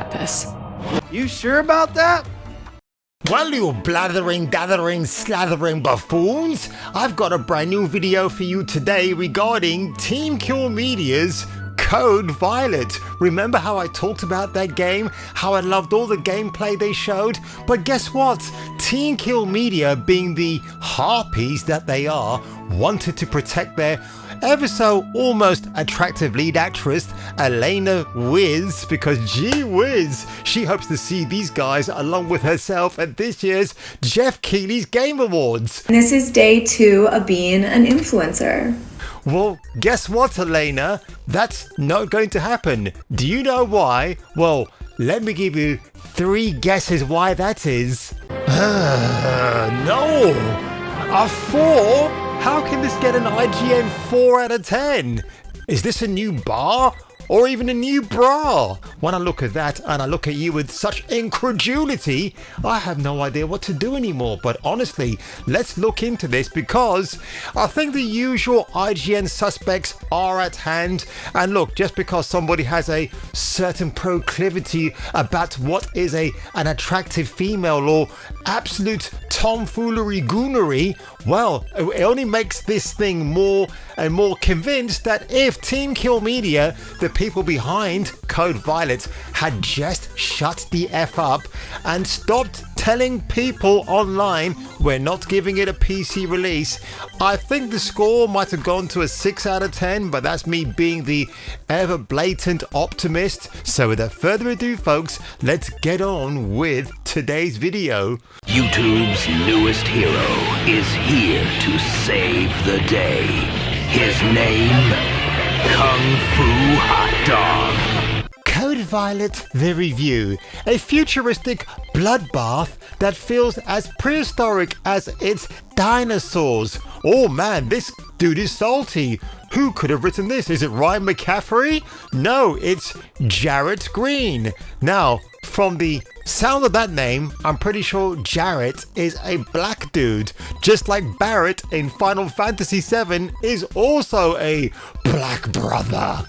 got this. You sure about that? Well, you blathering, gathering, slathering buffoons, I've got a brand new video for you today regarding Team Kill Media's Code Violet. Remember how I talked about that game? How I loved all the gameplay they showed? But guess what? Team Kill Media, being the harpies that they are, wanted to protect their ever so almost attractive lead actress, Elena Wiz, because gee whiz, she hopes to see these guys along with herself at this year's Jeff Keighley's Game Awards. This is day 2 of being an influencer. Well, guess what, Elena? That's not going to happen. Do you know why? Well, let me give you 3 guesses why that is. No! A 4? How can this get an IGN 4 out of 10? Is this a new bar? Or even a new bra? When I look at that and I look at you with such incredulity, I have no idea what to do anymore. But honestly, let's look into this because I think the usual IGN suspects are at hand. And look, just because somebody has a certain proclivity about what is an attractive female or absolute tomfoolery goonery, well, it only makes this thing more and more convinced that if Team Kill Media, the people behind Code Violet, had just shut the F up and stopped telling people online we're not giving it a PC release, I think the score might have gone to a 6 out of 10, but that's me being the ever blatant optimist. So without further ado, folks, let's get on with today's video. YouTube's newest hero is here to save the day. His name, Kung Fu Hot Dog. Code Violet, the review. A futuristic bloodbath that feels as prehistoric as its dinosaurs. Oh man, this dude is salty. Who could have written this? Is it Ryan McCaffrey? No, it's Jarrett Green. Now, from the sound of that name, I'm pretty sure Jarrett is a black dude, just like Barrett in Final Fantasy VII is also a black brother.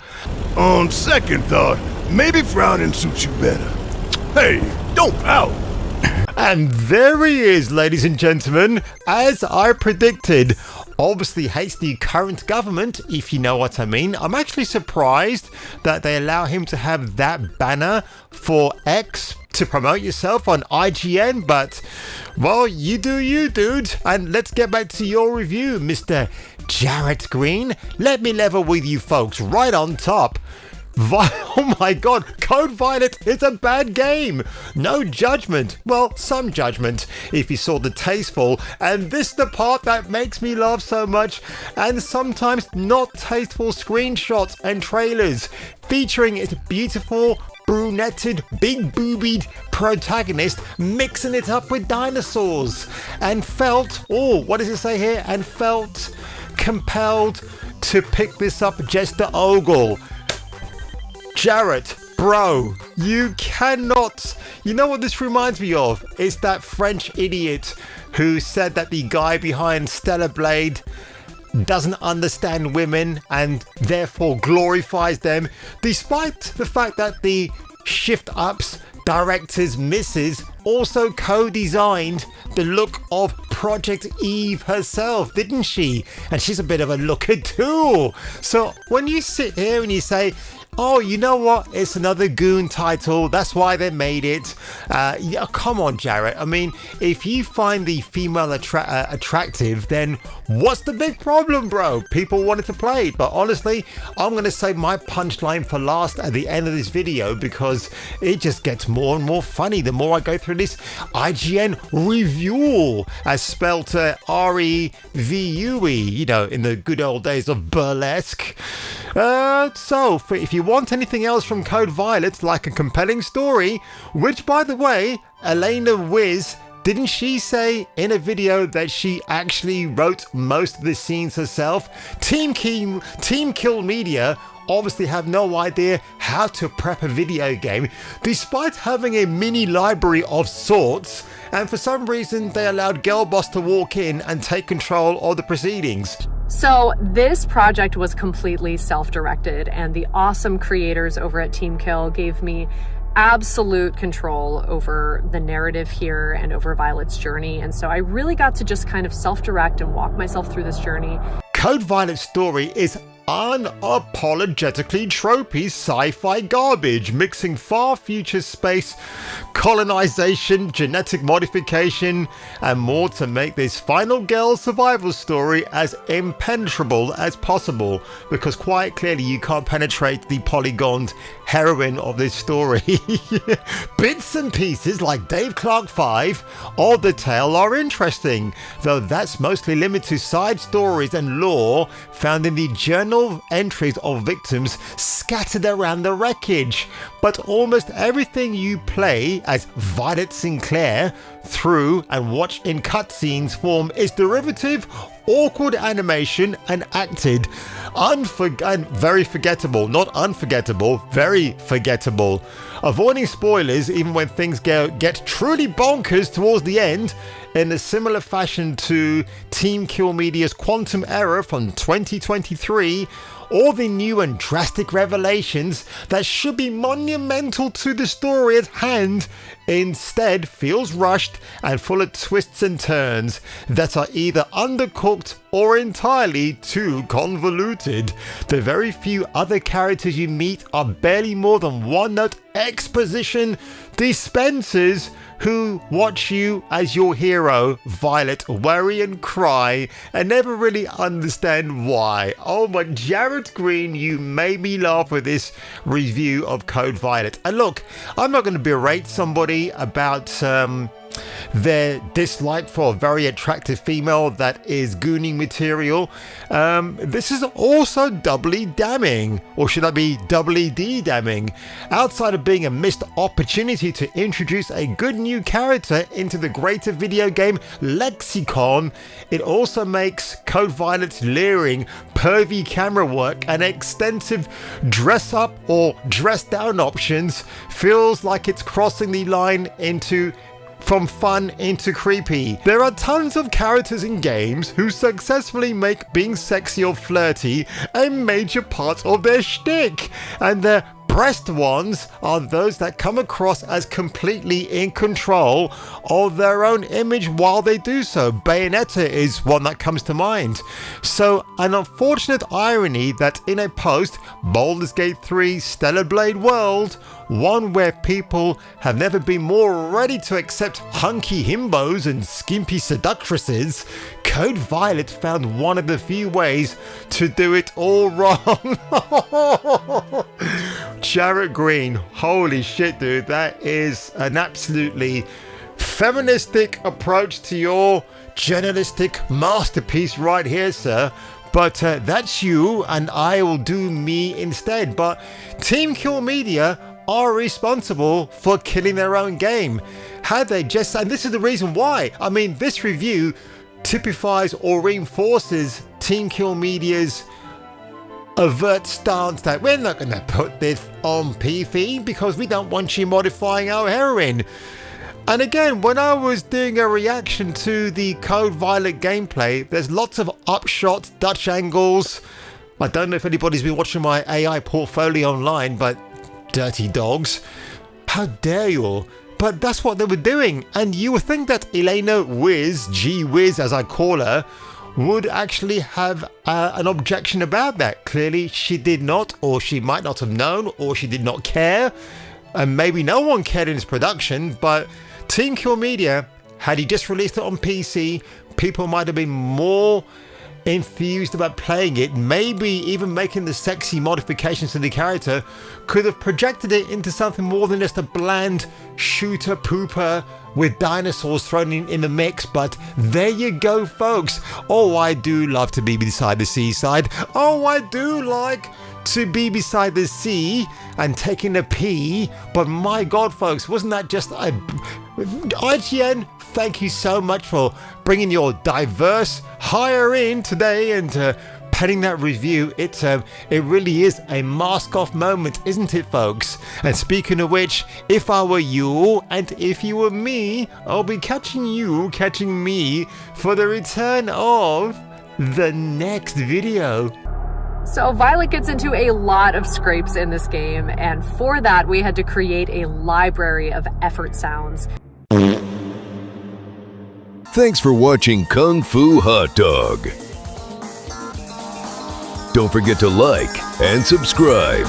On second thought, maybe frowning suits you better. Hey, don't pout. And there he is, ladies and gentlemen, as I predicted. Obviously hates the current government, if you know what I mean. I'm actually surprised that they allow him to have that banner for X to promote yourself on IGN, but, well, you do you, dude. And let's get back to your review, Mr. Jarrett Green. Let me level with you folks right on top. Oh my god, Code Violet is a bad game. No judgment. Well, some judgment if you saw the tasteful, and this is the part that makes me laugh so much, and sometimes not tasteful screenshots and trailers featuring its beautiful brunetted, big boobied protagonist mixing it up with dinosaurs, and felt, oh, what does it say here? And felt compelled to pick this up just to ogle. Jarrett, bro, you cannot. You know what this reminds me of? It's that French idiot who said that the guy behind Stellar Blade doesn't understand women and therefore glorifies them, despite the fact that the Shift Up's director's missus also co-designed the look of Project Eve herself, didn't she? And she's a bit of a looker too. So when you sit here and you say, oh, you know what? It's another goon title. That's why they made it. Yeah, come on, Jarrett. I mean, if you find the female attractive, then what's the big problem, bro? People wanted to play it. But honestly, I'm going to save my punchline for last at the end of this video because it just gets more and more funny the more I go through this IGN review, as spelt R-E-V-U-E, you know, in the good old days of burlesque. So, if you want anything else from Code Violet, like a compelling story, which, by the way, Elena Wiz, didn't she say in a video that she actually wrote most of the scenes herself? Team Kill Media obviously have no idea how to prep a video game, despite having a mini library of sorts, and for some reason they allowed Girl Boss to walk in and take control of the proceedings. So this project was completely self-directed, and the awesome creators over at Team Kill gave me absolute control over the narrative here and over Violet's journey. And so I really got to just kind of self-direct and walk myself through this journey. Code Violet's story is unapologetically tropey sci-fi garbage, mixing far future space, colonization, genetic modification, and more to make this final girl survival story as impenetrable as possible, because quite clearly you can't penetrate the polygoned heroine of this story. Bits and pieces like Dave Clark 5 of the tale are interesting, though that's mostly limited to side stories and lore found in the journal entries of victims scattered around the wreckage. But almost everything you play as Violet Sinclair through and watch in cutscenes form is derivative, awkward animation and acted. And very forgettable. Not unforgettable, very forgettable. Avoiding spoilers even when things get truly bonkers towards the end, in a similar fashion to Team Kill Media's Quantum Error from 2023, or the new and drastic revelations that should be monumental to the story at hand, instead feels rushed and full of twists and turns that are either undercooked or entirely too convoluted. The very few other characters you meet are barely more than one-note exposition dispensers who watch you as your hero, Violet, worry and cry and never really understand why. Oh my, Jared Green, you made me laugh with this review of Code Violet. And look, I'm not going to berate somebody about their dislike for a very attractive female that is gooning material. This is also doubly damning, or should I be doubly damning? Outside of being a missed opportunity to introduce a good new character into the greater video game lexicon, it also makes Code Violet's leering, pervy camera work and extensive dress up or dress down options feels like it's crossing the line from fun into creepy. There are tons of characters in games who successfully make being sexy or flirty a major part of their shtick, and their breast ones are those that come across as completely in control of their own image while they do so. Bayonetta is one that comes to mind. So an unfortunate irony that in a post Baldur's Gate 3 Stellar Blade world, one where people have never been more ready to accept hunky himbos and skimpy seductresses, Code Violet found one of the few ways to do it all wrong. Jarrett Green, holy shit, dude, that is an absolutely feministic approach to your journalistic masterpiece right here, sir. But that's you, and I will do me instead. But Team Kill Media are responsible for killing their own game. Had they just, and this is the reason why, I mean, this review typifies or reinforces Team Kill Media's overt stance that we're not going to put this on PC because we don't want you modifying our heroine. And again, when I was doing a reaction to the Code Violet gameplay, there's lots of upshot Dutch angles. I don't know if anybody's been watching my AI portfolio online, but dirty dogs, how dare you? But that's what they were doing, and you would think that Elena Wiz, G-Wiz as I call her, would actually have an objection about that. Clearly she did not, or she might not have known, or she did not care, and maybe no one cared in its production. But Team Kill Media, had he just released it on PC, people might have been more enthused about playing it. Maybe even making the sexy modifications to the character could have projected it into something more than just a bland shooter pooper with dinosaurs thrown in the mix. But there you go, folks. Oh, I do love to be beside the seaside. Oh, I do like to be beside the sea and taking a pee. But my god, folks, wasn't that just a IGN? Thank you so much for bringing your diverse hire in today and penning that review. It really is a mask-off moment, isn't it, folks? And speaking of which, if I were you and if you were me, I'll be catching you catching me for the return of the next video. So Violet gets into a lot of scrapes in this game, and for that we had to create a library of effort sounds. Thanks for watching Kung Fu Hot Dog. Don't forget to like and subscribe.